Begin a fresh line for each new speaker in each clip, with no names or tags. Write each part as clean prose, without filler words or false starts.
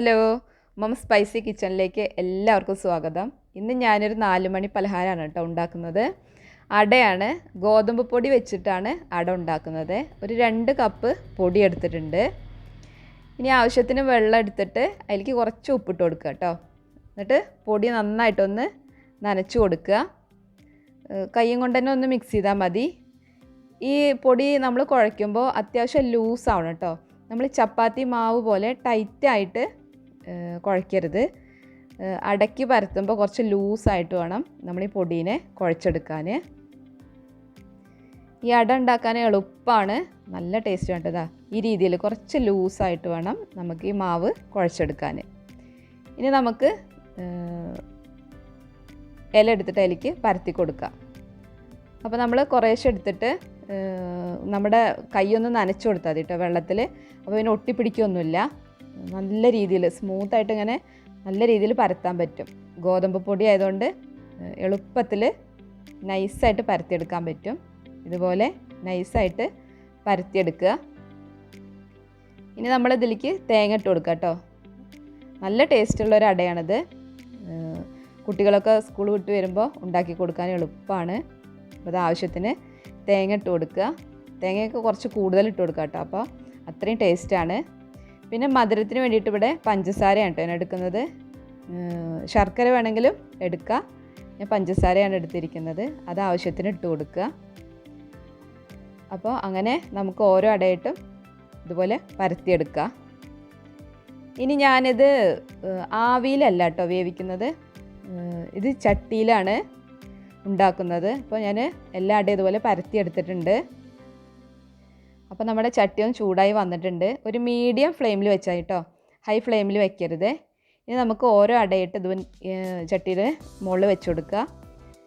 Hello മം spicy കിച്ചണിലേക്ക് എല്ലാവർക്കും സ്വാഗതം. ഇന്ന് ഞാനൊരു 4 മണി പലഹാരമാണ് കേട്ടോ ഉണ്ടാക്കുന്നത്. അടയാണ്, ഗോതമ്പ് പൊടി വെച്ചിട്ടാണ് അട ഉണ്ടാക്കുന്നത്. ഒരു 2 കപ്പ് പൊടി എടുത്തിട്ടുണ്ട്. ഇനി ആവശ്യത്തിന് വെള്ളം എടുത്തിട്ട് അതിലേക്ക് കുറച്ച് ഉപ്പിട്ട് കൊടുക്കുക കേട്ടോ. എന്നിട്ട് പൊടി നന്നായിട്ടൊന്ന് നനച്ച് കൊടുക്കുക. കൈയും കൊണ്ട് തന്നെ ഒന്ന് മിക്സ് ചെയ്താൽ മതി. ഈ പൊടി നമ്മൾ കുഴയ്ക്കുമ്പോൾ അത്യാവശ്യം ലൂസാവണം കേട്ടോ. നമ്മൾ ചപ്പാത്തി മാവ് പോലെ ടൈറ്റായിട്ട് കുഴയ്ക്കരുത്. അടയ്ക്ക് പരത്തുമ്പോൾ കുറച്ച് ലൂസായിട്ട് വേണം നമ്മൾ ഈ പൊടീനെ കുഴച്ചെടുക്കാൻ. ഈ അട ഉണ്ടാക്കാൻ എളുപ്പമാണ്, നല്ല ടേസ്റ്റ് വേണ്ടതാ. ഈ രീതിയിൽ കുറച്ച് ലൂസായിട്ട് വേണം നമുക്ക് ഈ മാവ് കുഴച്ചെടുക്കാൻ. ഇനി നമുക്ക് ഇല എടുത്തിട്ട് അതിലേക്ക് പരത്തി കൊടുക്കാം. അപ്പോൾ നമ്മൾ കുറേശ്ശെ എടുത്തിട്ട് നമ്മുടെ കൈയൊന്ന് നനച്ച് കൊടുത്താൽ മതി കേട്ടോ വെള്ളത്തിൽ. അപ്പോൾ പിന്നെ ഒട്ടിപ്പിടിക്കൊന്നുമില്ല. നല്ല രീതിയിൽ സ്മൂത്തായിട്ട് ഇങ്ങനെ നല്ല രീതിയിൽ പരത്താൻ പറ്റും. ഗോതമ്പ് പൊടി ആയതുകൊണ്ട് എളുപ്പത്തിൽ നൈസായിട്ട് പരത്തിയെടുക്കാൻ പറ്റും. ഇതുപോലെ നൈസായിട്ട് പരത്തിയെടുക്കുക. ഇനി നമ്മൾ ഇതിലേക്ക് തേങ്ങ ഇട്ട് കൊടുക്കുക കേട്ടോ. നല്ല ടേസ്റ്റുള്ളൊരു അടയാണിത്. കുട്ടികളൊക്കെ സ്കൂൾ വിട്ട് വരുമ്പോൾ ഉണ്ടാക്കി കൊടുക്കാൻ എളുപ്പമാണ്. അപ്പോൾ അത് ആവശ്യത്തിന് തേങ്ങ ഇട്ട് കൊടുക്കുക. തേങ്ങയൊക്കെ കുറച്ച് കൂടുതൽ ഇട്ട് കൊടുക്കുക കേട്ടോ, അപ്പോൾ അത്രയും ടേസ്റ്റാണ്. പിന്നെ മധുരത്തിന് വേണ്ടിയിട്ട് ഇവിടെ പഞ്ചസാരയാണ് കേട്ടോ ഞാൻ എടുക്കുന്നത്. ശർക്കര വേണമെങ്കിലും എടുക്കുക. ഞാൻ പഞ്ചസാരയാണ് എടുത്തിരിക്കുന്നത്. അത് ആവശ്യത്തിന് ഇട്ട് കൊടുക്കുക. അപ്പോൾ അങ്ങനെ നമുക്ക് ഓരോ അടയായിട്ടും ഇതുപോലെ പരത്തിയെടുക്കുക. ഇനി ഞാനിത് ആവിയിലല്ല കേട്ടോ വേവിക്കുന്നത്, ഇത് ചട്ടിയിലാണ് ഉണ്ടാക്കുന്നത്. അപ്പോൾ ഞാൻ എല്ലാ അടയും ഇതുപോലെ പരത്തിയെടുത്തിട്ടുണ്ട്. അപ്പോൾ നമ്മുടെ ചട്ടി ഒന്ന് ചൂടായി വന്നിട്ടുണ്ട്. ഒരു മീഡിയം ഫ്ലെയിമിൽ വെച്ചാൽ കേട്ടോ, ഹൈ ഫ്ലെയിമിൽ വെക്കരുത്. ഇനി നമുക്ക് ഓരോ അടയിട്ട് ഇത് ചട്ടിയിൽ മുകളിൽ വെച്ച് കൊടുക്കുക.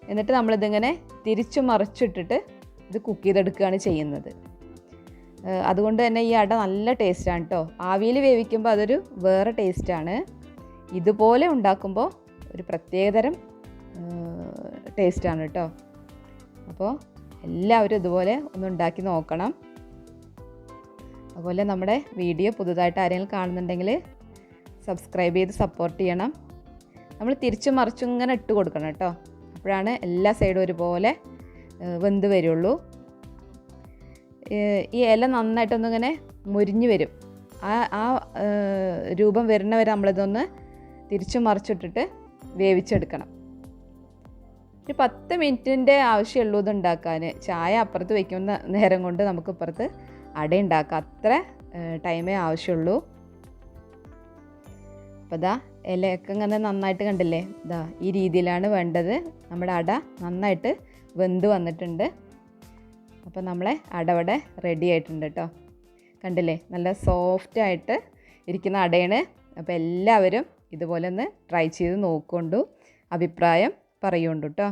എന്നിട്ട് നമ്മളിതിങ്ങനെ തിരിച്ചു മറിച്ചിട്ടിട്ട് ഇത് കുക്ക് ചെയ്തെടുക്കുകയാണ് ചെയ്യുന്നത്. അതുകൊണ്ട് തന്നെ ഈ അട നല്ല ടേസ്റ്റാണ് കേട്ടോ. ആവിയിൽ വേവിക്കുമ്പോൾ അതൊരു വേറെ ടേസ്റ്റാണ്. ഇതുപോലെ ഉണ്ടാക്കുമ്പോൾ ഒരു പ്രത്യേകതരം ടേസ്റ്റാണ് കേട്ടോ. അപ്പോൾ എല്ലാവരും ഇതുപോലെ ഒന്ന് ഉണ്ടാക്കി നോക്കണം. അതുപോലെ നമ്മുടെ വീഡിയോ പുതുതായിട്ട് ആരെങ്കിലും കാണുന്നുണ്ടെങ്കിൽ സബ്സ്ക്രൈബ് ചെയ്ത് സപ്പോർട്ട് ചെയ്യണം. നമ്മൾ തിരിച്ചും മറിച്ചും ഇങ്ങനെ ഇട്ട് കൊടുക്കണം കേട്ടോ. അപ്പോഴാണ് എല്ലാ സൈഡും ഒരുപോലെ വെന്ത് വരുള്ളൂ. ഈ ഇല നന്നായിട്ടൊന്നിങ്ങനെ മുരിഞ്ഞ് വരും. ആ രൂപം വരുന്നവരെ നമ്മളിതൊന്ന് തിരിച്ചും മറിച്ചിട്ടിട്ട് വേവിച്ചെടുക്കണം. ഒരു 10 മിനിറ്റിൻ്റെ ആവശ്യമുള്ളൂ ഇത് ഉണ്ടാക്കാൻ. ചായ അപ്പുറത്ത് വയ്ക്കുന്ന നേരം കൊണ്ട് നമുക്ക് ഇപ്പുറത്ത് അട ഉണ്ടാക്കാം. അത്ര ടൈമേ ആവശ്യമുള്ളൂ. അപ്പോൾ ഇതാ ഇലയൊക്കെ ഇങ്ങനെ നന്നായിട്ട് കണ്ടില്ലേ, ഇതാ ഈ രീതിയിലാണ് വേണ്ടത്. നമ്മുടെ അട നന്നായിട്ട് വെന്ത് വന്നിട്ടുണ്ട്. അപ്പോൾ നമ്മളെ അടവടെ റെഡി ആയിട്ടുണ്ട് കേട്ടോ. കണ്ടില്ലേ, നല്ല സോഫ്റ്റായിട്ട് ഇരിക്കുന്ന അടയാണ്. അപ്പോൾ എല്ലാവരും ഇതുപോലെ ഒന്ന് ട്രൈ ചെയ്ത് നോക്കൊണ്ടു, അഭിപ്രായം പറയുകൊണ്ടു കേട്ടോ.